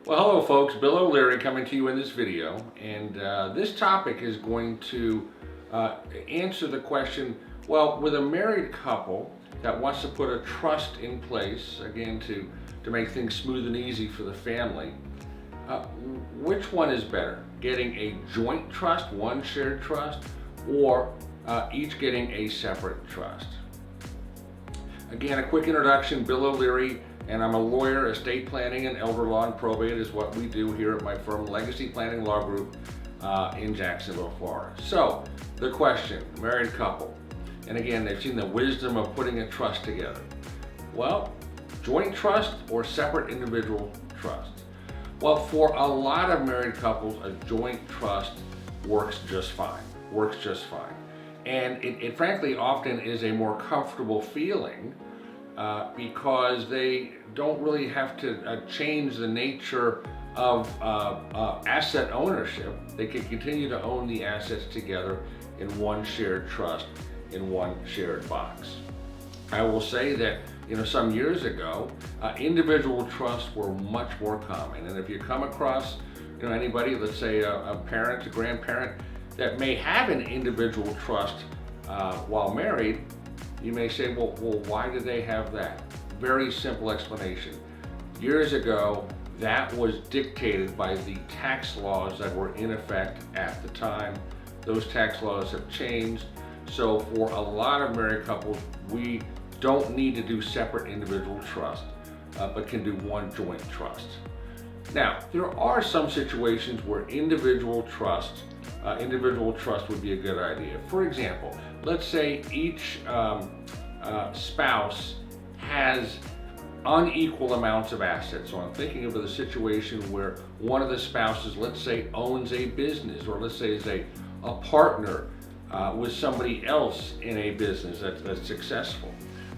Well, hello folks, Bill O'Leary coming to you in this video, and this topic is going to answer the question, well, with a married couple that wants to put a trust in place, again to make things smooth and easy for the family, which one is better? Getting a joint trust, one shared trust, or each getting a separate trust? Again, a quick introduction, Bill O'Leary, and I'm a lawyer. Estate planning and elder law and probate is what we do here at my firm, Legacy Planning Law Group in Jacksonville, Florida. So, the question, married couple, and again, they've seen the wisdom of putting a trust together. Well, joint trust or separate individual trust? Well, for a lot of married couples, a joint trust works just fine, And it frankly often is a more comfortable feeling because they don't really have to change the nature of asset ownership. They can continue to own the assets together in one shared trust, in one shared box. I will say that some years ago, individual trusts were much more common. And if you come across anybody, let's say a parent, a grandparent, that may have an individual trust while married, you may say, well, why do they have that? Very simple explanation. Years ago, that was dictated by the tax laws that were in effect at the time. Those tax laws have changed. So for a lot of married couples, we don't need to do separate individual trusts, but can do one joint trust. Now, there are some situations where individual trust would be a good idea. For example, let's say each spouse has unequal amounts of assets. So I'm thinking of the situation where one of the spouses, let's say, owns a business, or let's say is a partner with somebody else in a business that's successful.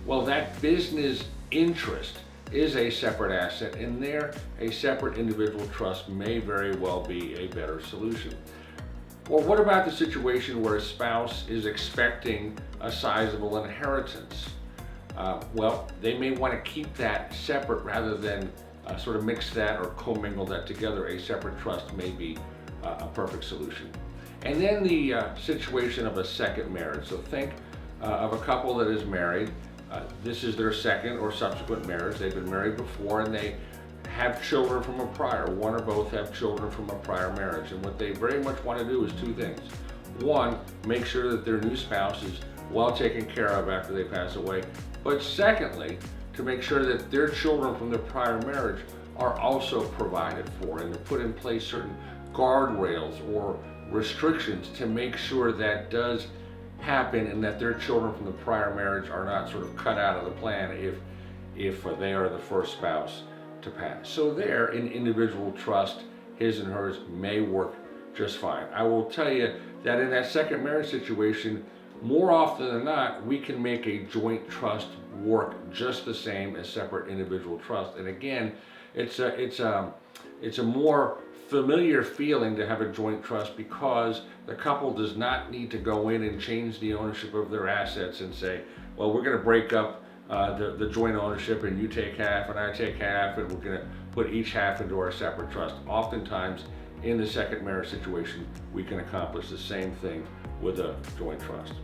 Well, that business interest is a separate asset, and there a separate individual trust may very well be a better solution. Or what about the situation where a spouse is expecting a sizable inheritance? Well, they may want to keep that separate rather than sort of mix that or commingle that together. A separate trust may be a perfect solution. And then the situation of a second marriage. So think of a couple that is married. This is their second or subsequent marriage. They've been married before and they have children from a prior. One or both have children from a prior marriage. And what they very much want to do is two things. One, make sure that their new spouse is well taken care of after they pass away. But secondly, to make sure that their children from their prior marriage are also provided for, and to put in place certain guardrails or restrictions to make sure that does happen and that their children from the prior marriage are not sort of cut out of the plan if they are the first spouse to pass. So there, in individual trust, his and hers may work just fine. I will tell you that in that second marriage situation, more often than not, we can make a joint trust work just the same as separate individual trust. And again, it's a more familiar feeling to have a joint trust because the couple does not need to go in and change the ownership of their assets and say, well, we're going to break up the joint ownership and you take half and I take half and we're going to put each half into our separate trust. Oftentimes in the second marriage situation, we can accomplish the same thing with a joint trust.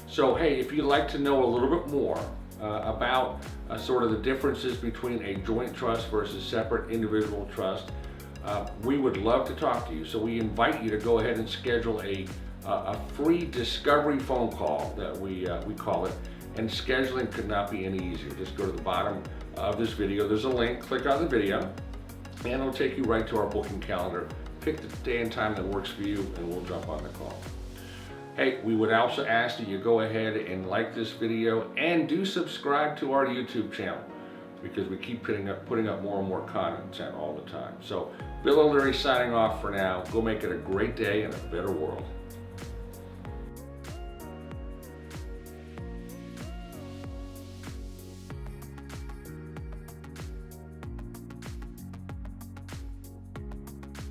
So hey, if you'd like to know a little bit more about sort of the differences between a joint trust versus separate individual trust, we would love to talk to you. So we invite you to go ahead and schedule a free discovery phone call that we call it. And scheduling could not be any easier. Just go to the bottom of this video. There's a link, click on the video, and it'll take you right to our booking calendar. Pick the day and time that works for you, and we'll jump on the call. Hey, we would also ask that you go ahead and like this video and do subscribe to our YouTube channel because we keep putting up more and more content all the time. So Bill O'Leary signing off for now. Go make it a great day and a better world.